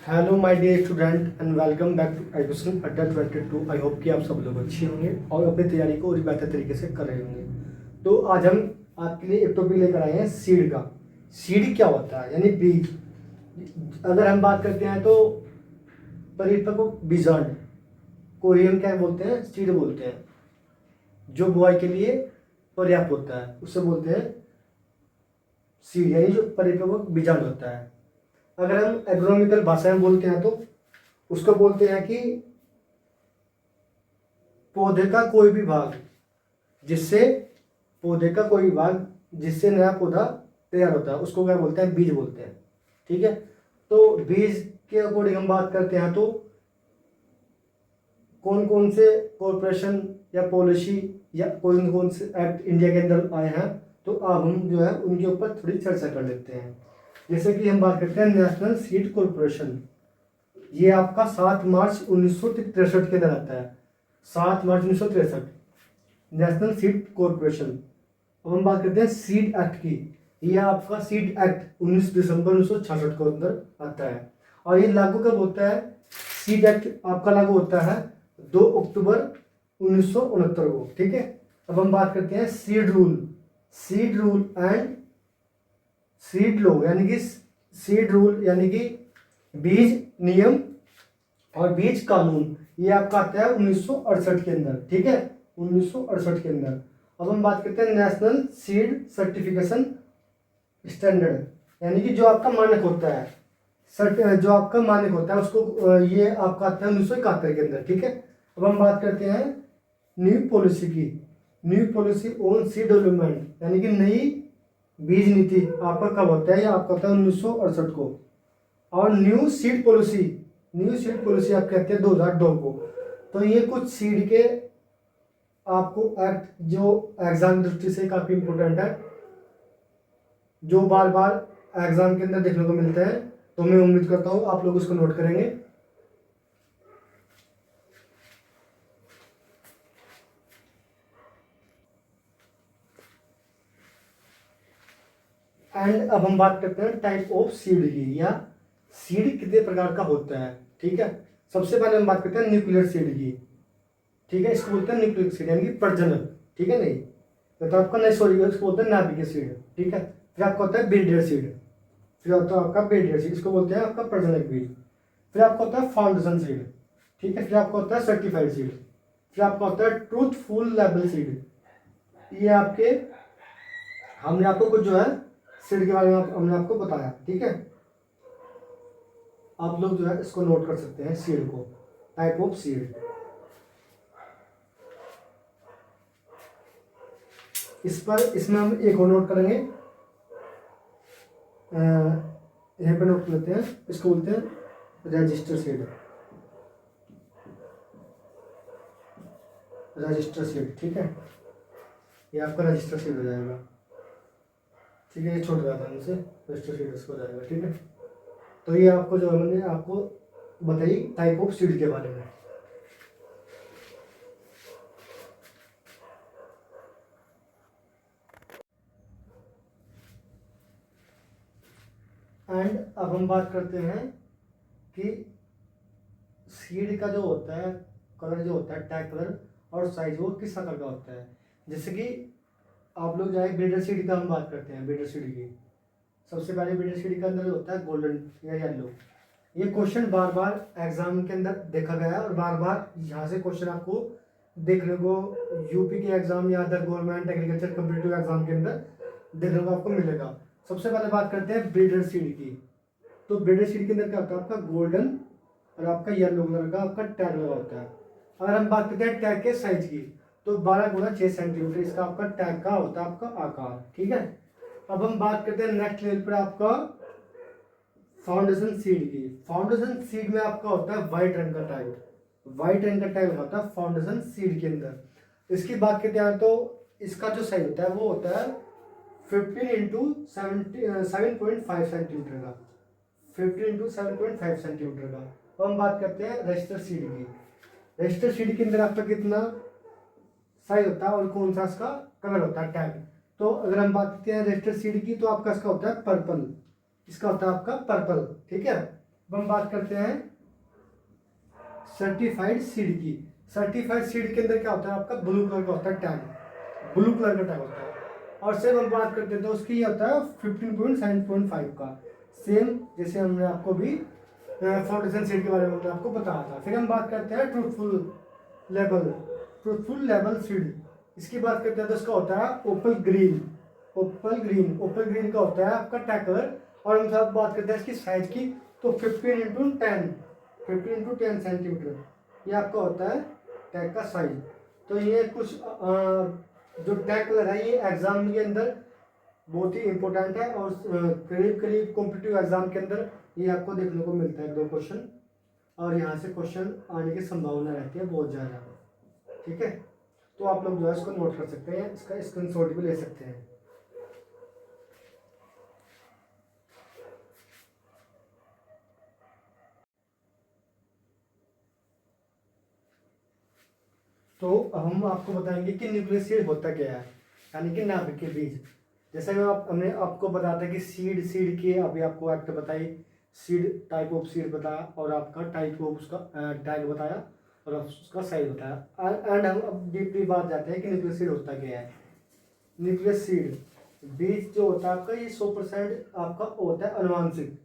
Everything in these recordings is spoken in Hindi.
Hello my dear student and welcome back to education Adda 22। I hope कि आप सब लोग अच्छे होंगे और अपनी तैयारी को और बेहतर तरीके से कर रहे होंगे। तो आज हम आपके लिए एक टॉपिक लेकर आए हैं सीड का। सीड क्या होता है यानी बीज। अगर हम बात करते हैं तो परिपक्व बीजांड को ही हम क्या बोलते हैं, सीड बोलते हैं। जो बुआई के लिए पर्याप्त होता है उसे बोलते हैं सीड, यानी जो परिपक्व बीजांड होता है। अगर हम एग्रोनॉमिकल भाषा में बोलते हैं तो उसको बोलते हैं कि पौधे का कोई भी भाग जिससे नया पौधा तैयार होता है उसको क्या बोलते हैं, बीज बोलते हैं। ठीक है, तो बीज के अकॉर्डिंग हम बात करते हैं तो कौन कौन से कॉरपोरेशन या पॉलिसी या कौन कौन से एक्ट इंडिया के अंदर आए हैं, तो अब हम जो है उनके ऊपर थोड़ी चर्चा कर लेते हैं। जैसे कि हम बात करते हैं नेशनल सीड कॉरपोरेशन। ये आपका 7 मार्च 1963 के अंदर आता है। 7 मार्च 1963 नेशनल सीड कॉरपोरेशन। अब हम बात करते हैं सीड एक्ट की। ये आपका सीड एक्ट 19 दिसंबर 1966 के अंदर आता है और ये लागू कब होता है? सीड एक्ट आपका लागू होता है 2 अक्टूबर 1969 को। ठीक है, अब हम बात करते हैं seed rule and seed law, यानी कि सीड रूल यानी कि बीज नियम और बीज कानून। ये आपका आता है 1968 के अंदर। ठीक है, 1968 के अंदर। अब हम बात करते हैं नेशनल सीड सर्टिफिकेशन स्टैंडर्ड, यानी कि जो आपका मानक होता है, उसको ये आपका आता है 1971 के अंदर। ठीक है, अब हम बात करते हैं न्यू पॉलिसी की। New policy on seed development, यानी कि नई बीज नीति आपका कब होता है? ये आपका होता है 1968 को। और न्यू सीड पॉलिसी आप कहते हैं 2002 को। तो ये कुछ सीड के आपको एक्ट जो एग्जाम की दृष्टि से काफी इंपॉर्टेंट है, जो बार बार एग्जाम के अंदर देखने को मिलते हैं, तो मैं उम्मीद करता हूँ आप लोग उसको नोट करेंगे। एंड अब हम बात करते हैं टाइप ऑफ सीड की, या सीड कितने प्रकार का होता है। ठीक है, सबसे पहले हम बात करते हैं न्यूक्लियर सीड की। ठीक है, इसको बोलते हैं न्यूक्लियर सीड यानी कि प्रजनक। ठीक है, नहीं तो आपका नहीं, सॉरी, इसको बोलते हैं नाभिकीय सीड। ठीक है, फिर आपका होता है ब्रीडर सीड। फिर होता है आपका ब्रीडर सीड, इसको बोलते हैं आपका प्रजनक बीज। फिर आपका होता है फाउंडेशन सीड। ठीक है, फिर आपका होता है सर्टिफाइड सीड। फिर आपका होता है ट्रूथफुल लेबल सीड। ये आपके हमने आपको कुछ जो है सीड के बारे में हमने आपको बताया। ठीक है, आप लोग जो है इसको नोट कर सकते हैं सीड को, टाइप ऑफ सीड। इसमें हम एक और नोट करेंगे, यहाँ पे नोट लेते हैं, इसको बोलते हैं रजिस्टर सीड। ठीक है, ये आपका रजिस्टर सीड हो जाएगा। ठीक है, ये छोड़ गया था मुझसे, रजिस्टर सीड इसको हो जाएगा। ठीक है, तो ये आपको जो मैंने आपको बताई टाइप ऑफ सीड के बारे में। एंड अब हम बात करते हैं कि सीड का जो होता है कलर, जो होता है टैग कलर और साइज, वो किस कलर का होता है। जैसे कि आप लोग जाए ब्रीडर सीड का हम बात करते हैं, ब्रीडर सीड की। सबसे पहले ब्रीडर सीड का अंदर होता है गोल्डन या येलो। ये क्वेश्चन बार बार एग्जाम के अंदर देखा गया है और बार बार यहाँ से क्वेश्चन आपको देखने को यूपी के एग्जाम या other government agriculture competitive exam के अंदर देखने को आपको मिलेगा। सबसे पहले बात करते हैं ब्रीडर सीड की। तो ब्रीडर सीड के अंदर क्या होता है? आपका गोल्डन और आपका येलो कलर का आपका टैग लगा होता है। अगर हम बात करते हैं टैग के साइज की, तो 12 × 6 सेंटीमीटर इसका आपका टैग का होता है आपका आकार। ठीक है, अब हम बात करते हैं नेक्स्ट लेवल पर आपका फाउंडेशन सीड की। फाउंडेशन सीड में आपका होता है व्हाइट रंग का टैग। व्हाइट रंग का टैग होता है फाउंडेशन सीड के अंदर। इसकी बात करते हैं तो इसका जो साइज होता है वो होता है 15 × 7.5 सेंटीमीटर का। 15 × 7.5 सेंटीमीटर का। अब हम बात करते हैं रजिस्टर सीड की। रजिस्टर सीड के अंदर आपका कितना साइज होता है और कौन सा इसका कलर होता है, टैग। तो अगर हम बात करते हैं रजिस्टर सीड की, तो आपका इसका होता है पर्पल। इसका होता है आपका पर्पल। ठीक है, अब हम बात करते हैं सर्टिफाइड सीड की। सर्टिफाइड सीड के अंदर क्या होता है, आपका ब्लू कलर का होता है टैग, ब्लू कलर का टैग होता है। और सेम हम बात करते हैं तो उसकी ये होता है 15.7.5 का, सेम जैसे हमने आपको भी फाउंडेशन सीड के बारे में आपको बताया था। फिर हम बात करते हैं ट्रूथफुल लेबल सीड। इसकी बात करते हैं तो इसका होता है ओपल ग्रीन का होता है आपका टैग कलर। और हम सब बात करते हैं इसकी साइज की, तो 15x10 सेंटीमीटर ये आपका होता है टैग का साइज। तो ये कुछ जो टैग कलर है ये एग्जाम के अंदर बहुत ही इंपॉर्टेंट है, और करीब करीब कॉम्पिटिटिव एग्जाम के अंदर ये आपको देखने को मिलता है 2 क्वेश्चन, और यहाँ से क्वेश्चन आने की संभावना रहती है बहुत ज़्यादा। ठीक है, तो आप लोग जो है इसको नोट कर सकते हैं, इसका स्क्रीनशॉट भी ले सकते हैं। तो हम आपको बताएंगे कि न्यूक्लियस सीड होता क्या है, यानी कि नाभिक के बीज। जैसे हमने आपको बताया था कि सीड के अभी आपको एक्ट बताई, सीड टाइप ऑफ सीड बताया, और आपका टाइप ऑफ उसका टैग बताया, और उसका साइज बताया। एंड हम अब डीपली बात जाते हैं कि न्यूक्लियस सीड होता क्या है। न्यूक्लियस सीड बीज जो होता है आपका, ये 100% आपका होता है अनुवांशिक,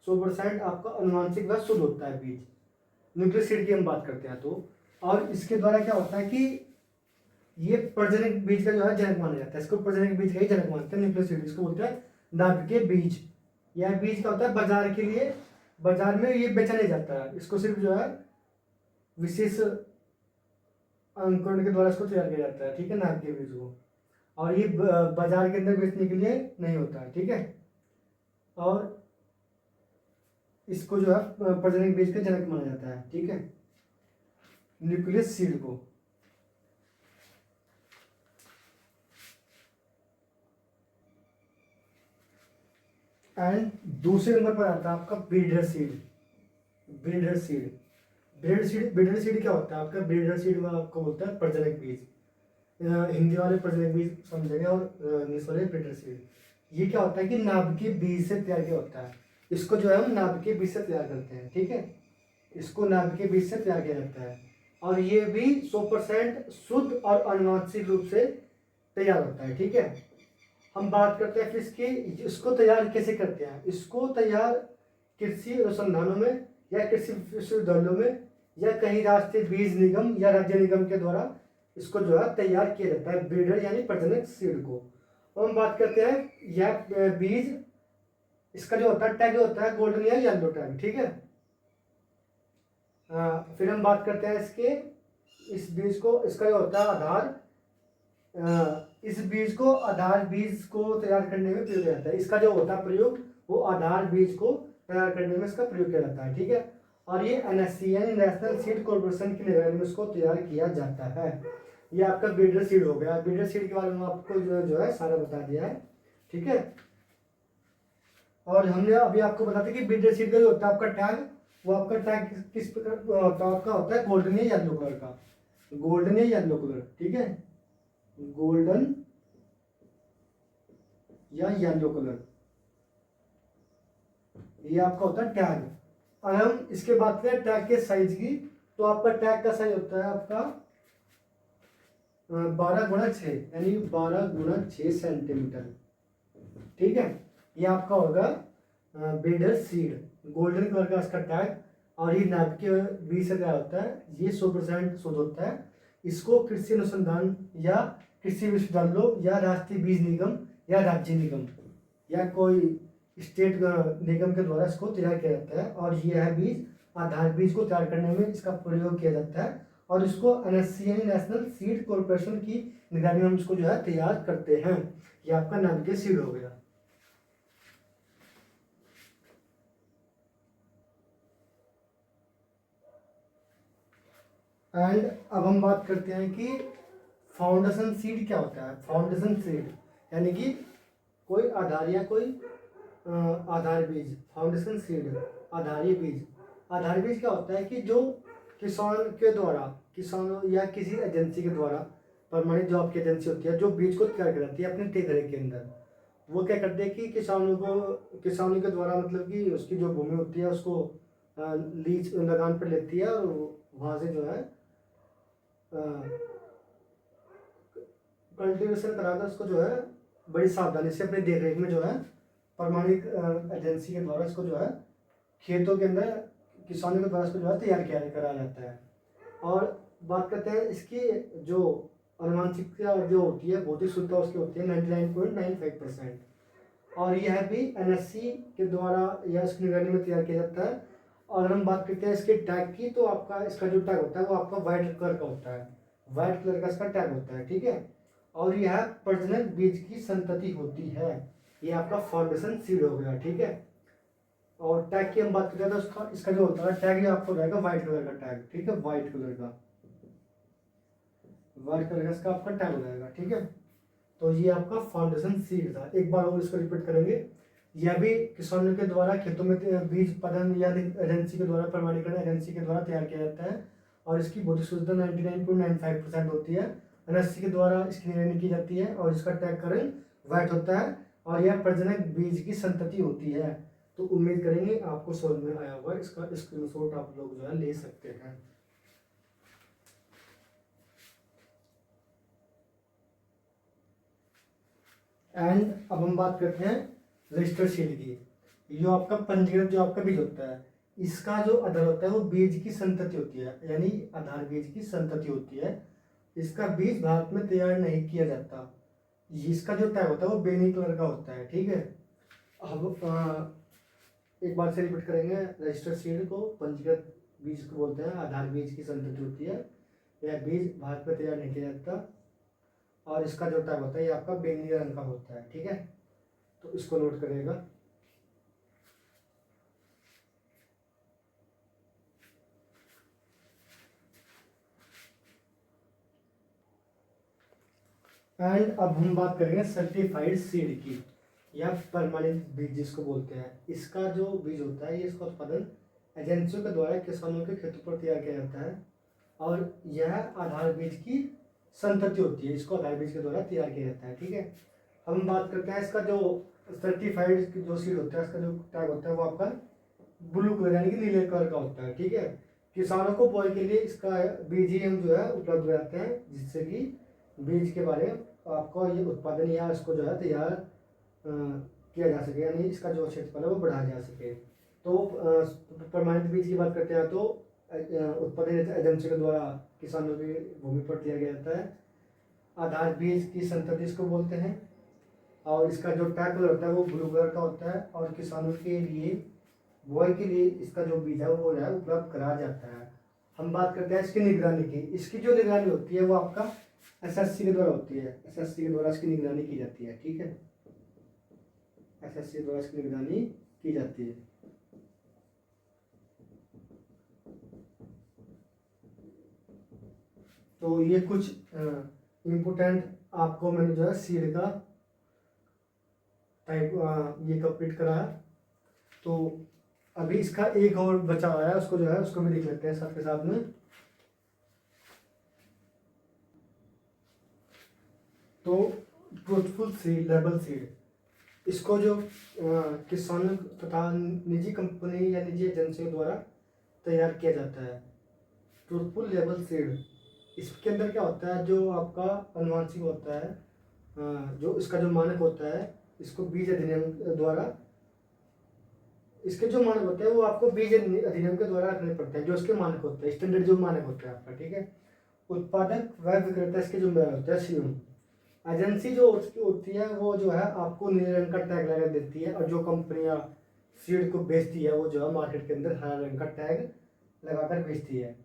100% आपका अनुवांशिक व शुद्ध होता है बीज। न्यूक्लियस सीड की हम बात करते हैं तो, और इसके द्वारा क्या होता है कि ये प्रजनक बीज का जो है जनक माना जाता है, इसको प्रजनक बीज का ही जनक मानते हैं न्यूक्लियस सीड। इसको बोलते हैं नाभिकीय बीज। यह बीज का होता है बाजार के लिए, बाजार में ये बेचा नहीं जाता है, इसको सिर्फ जो है विशेष अंकुरण के द्वारा इसको तैयार किया जाता है। ठीक है, नाभिकीय बीज को, और ये बाजार के अंदर बेचने के लिए नहीं होता है। ठीक है, और इसको जो है प्रजनक बीज का जनक माना जाता है। ठीक है, न्यूक्लियस सीड को। एंड दूसरे नंबर पर आता है आपका ब्रीडर सीड। ब्रीडर सीड क्या होता है आपका? ब्रीडर सीड में आपको बोलता है प्रजनक बीज। हिंदी वाले प्रजनक बीज समझेंगे, और इंग्लिश वाले ब्रीडर सीड। ये क्या होता है कि नाभिकीय बीज से तैयार किया होता है, इसको जो है हम नाभिकीय बीज से तैयार करते हैं। ठीक है, इसको नाभिकीय बीज से तैयार किया जाता है, और ये भी 100% शुद्ध और अनुवांशिक रूप से तैयार होता है। ठीक है, हम बात करते हैं फिर इसको तैयार कैसे करते हैं। इसको तैयार कृषि अनुसंधानों में या कृषि विश्वविद्यालयों में या कहीं राष्ट्रीय बीज निगम या राज्य निगम के द्वारा इसको जो है तैयार किया जाता है, ब्रीडर यानी प्रजनक सीड को। और हम बात करते हैं यह बीज, इसका जो होता है टैग होता है गोल्डन या येलो टैग। ठीक है, फिर हम बात करते हैं इस बीज को, इसका जो होता है आधार, इस बीज को आधार बीज को तैयार करने में प्रयोग किया जाता है। इसका जो होता है प्रयोग, वो आधार बीज को तैयार करने में इसका प्रयोग किया जाता है। ठीक है, और ये एनएससी यानी नेशनल सीड कॉर्पोरेशन की निगरानी में इसको तैयार किया जाता है। ये आपका ब्रीडर सीड हो गया। ब्रीडर सीड के बारे में आपको जो है सारा बता दिया है। ठीक है, और हमने अभी आपको बताया कि ब्रीडर सीड का जो होता है आपका टैग, वो आपका टैग किस प्रकार का होता है? गोल्डन या येलो कलर का, गोल्डन या येलो कलर। ठीक है, गोल्डन या येलो कलर, ये आपका होता है टैग। और हम इसके बात करें टैग के साइज की, तो आपका टैग का साइज होता है आपका 12x6 यानी 12x6 सेंटीमीटर। ठीक है, ये आपका होगा ब्रीडर सीड, गोल्डन कलर का इसका टैग, और ये नाभिकीय बीज से तैयार होता है। ये 100% शुद्ध होता है। इसको कृषि अनुसंधान या कृषि विश्वविद्यालयों या राष्ट्रीय बीज निगम या राज्य निगम या कोई स्टेट निगम के द्वारा इसको तैयार किया जाता है, और यह बीज आधार बीज को तैयार करने में इसका प्रयोग किया जाता है, और इसको एनएससी यानी नेशनल सीड कॉर्पोरेशन की निगरानी में हम इसको जो है तैयार करते हैं। यह आपका नाभिकीय सीड हो गया। एंड अब हम बात करते हैं कि फाउंडेशन सीड क्या होता है। फाउंडेशन सीड यानी कि कोई आधार या कोई आधार बीज, फाउंडेशन सीड आधारी बीज। आधार बीज क्या होता है कि जो किसान के द्वारा, किसानों या किसी एजेंसी के द्वारा, परमानेंट जॉब की एजेंसी होती है जो बीज को तैयार कराती है अपने टेकरे के अंदर। वो क्या करते हैं कि किसानों के द्वारा, मतलब कि उसकी जो भूमि होती है उसको लीज लगान पर लेती है और वहाँ से जो है कल्टीवेशन कराकर उसको जो है बड़ी सावधानी से अपनी देखरेख में जो है प्रमाणित एजेंसी के द्वारा इसको जो है खेतों के अंदर किसानों के द्वारा इसको जो है तैयार किया कराया जाता है। और बात करते हैं इसकी जो अनुवांशिकता जो होती है भौतिक शुद्धता उसकी होती है 99.95%। और यह भी एनएससी के द्वारा या इसकी निगरानी में तैयार किया जाता है। और अगर हम बात करते हैं इसके टैग की तो आपका इसका जो टैग होता है वो आपका वाइट कलर का होता है, वाइट कलर का इसका टैग होता है, ठीक है। और यह प्रजनक बीज की संतति होती है, ये आपका फाउंडेशन सीड हो गया, ठीक है। और टैग की हम बात करते हैं तो इसका जो होता है टैग ये आपको रहेगा व्हाइट कलर का टैग, ठीक है, व्हाइट कलर का इसका आपका टैग हो जाएगा, ठीक है। तो ये आपका फाउंडेशन सीड था। एक बार और इसको रिपीट करेंगे। यह भी किसानों के द्वारा खेतों में बीज उत्पादन या एजेंसी के द्वारा प्रमाणीकरण एजेंसी के द्वारा तैयार किया जाता है और इसकी भौतिक शुद्धता 99.95% होती है। एनएससी के द्वारा इसकी निगरानी की जाती है और इसका टैग कलर व्हाइट होता है और यह प्रजनक बीज की संतति होती है। तो उम्मीद करेंगे आपको समझ में आया होगा। इसका स्क्रीनशॉट आप लोग जो है ले सकते हैं। एंड अब हम बात करते हैं रजिस्टर्ड सीड की। जो आपका पंजीकृत जो आपका बीज होता है इसका जो आधार होता है वो बीज की संतति होती है, यानी आधार बीज की संतति होती है। इसका बीज भारत में तैयार नहीं किया जाता। इसका जो टैग होता है वो बेनी कलर का होता है, ठीक है। अब एक बार से रिपीट करेंगे। रजिस्टर्ड सीड को पंजीकृत बीज को बोलते हैं, आधार बीज की संतति होती है। यह बीज भारत में तैयार नहीं किया जाता और इसका जो टैग होता है ये आपका बैंगनी रंग का होता है, ठीक है। तो इसको नोट करिएगा। एंड अब हम बात करेंगे सर्टिफाइड सीड की या प्रमाणित बीज जिसको बोलते हैं। इसका जो बीज होता है ये इसका उत्पादन एजेंसियों के द्वारा किसानों के खेतों पर तैयार किया जाता है और यह आधार बीज की संतति होती है, इसको आधार बीज के द्वारा तैयार किया जाता है, ठीक है। हम बात करते हैं इसका जो सर्टिफाइड जो सीड होता है इसका जो टैग होता है वो आपका ब्लू कलर यानी कि नीले कलर का होता है, ठीक है। किसानों को बोए के लिए इसका बीज ही हम जो है उपलब्ध कराते हैं जिससे कि बीज के बारे में आपको ये उत्पादन या इसको जो है तैयार किया जा सके, यानी इसका जो क्षेत्रफल है वो बढ़ाया जा सके। तो प्रमाणित बीज की बात करते हैं तो उत्पादन एजेंसी के द्वारा किसानों की भूमि पर दिया गया जाता है। आधार बीज की संतति इसको बोलते हैं और इसका जो टैग कलर होता है वो ब्लू कलर का होता है और किसानों के लिए बुआई के लिए इसका जो बीज है वो जो है उपलब्ध कराया जाता है। हम बात करते हैं इसकी निगरानी की। इसकी जो निगरानी होती है वो आपका एसएससी के द्वारा होती है, एसएससी के द्वारा इसकी निगरानी की जाती है, ठीक है। एसएससी के द्वारा इसकी निगरानी की जाती है। तो ये कुछ इम्पोर्टेंट आपको मैंने जो है सीड का टाइप ये कंप्लीट कराया। तो अभी इसका एक और बचा हुआ है उसको जो है उसको भी देख लेते हैं साथ के साथ में। तो ट्रूथफुल सीड, लेबल सीड, इसको जो किसानों तथा निजी कंपनी या निजी एजेंसियों द्वारा तैयार किया जाता है। ट्रूथफुल लेबल सीड इसके अंदर क्या होता है, जो आपका अनुवांशिक होता है, जो इसका जो मानक होता है इसको बीज अधिनियम द्वारा, इसके जो मानक होते हैं वो आपको बीज अधिनियम के द्वारा रखने पड़ते हैं। जो इसके मानक होते हैं, स्टैंडर्ड जो मानक होता है आपका, ठीक है। उत्पादक व विक्रेता इसके जिम्मेदार होते हैं, सीओ। एजेंसी जो उसकी होती है वो जो है आपको नीले रंग का टैग लगा देती है और जो कंपनियां सीड को बेचती है वो जो है मार्केट के अंदर हरा रंग का टैग लगाकर बेचती है,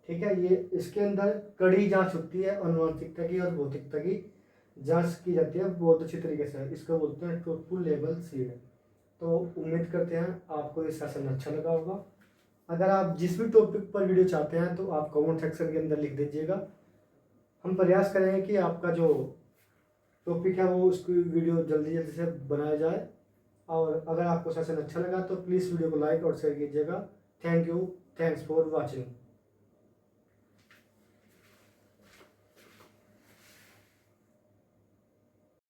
ठीक है। ये इसके अंदर कड़ी जांच होती है, अनुवांशिकता की और भौतिकता की जांच की जाती है बहुत अच्छी तरीके से। इसको बोलते हैं ट्रूथफुल लेबल सीड। तो उम्मीद करते हैं आपको ये सेशन अच्छा लगा होगा। अगर आप जिस भी टॉपिक पर वीडियो चाहते हैं तो आप कमेंट सेक्शन के अंदर लिख दीजिएगा। हम प्रयास करेंगे कि आपका जो टॉपिक है वो उसकी वीडियो जल्दी जल्दी से बनाया जाए। और अगर आपको सेशन अच्छा लगा तो प्लीज़ वीडियो को लाइक और शेयर कीजिएगा। Thank you, thanks for watching.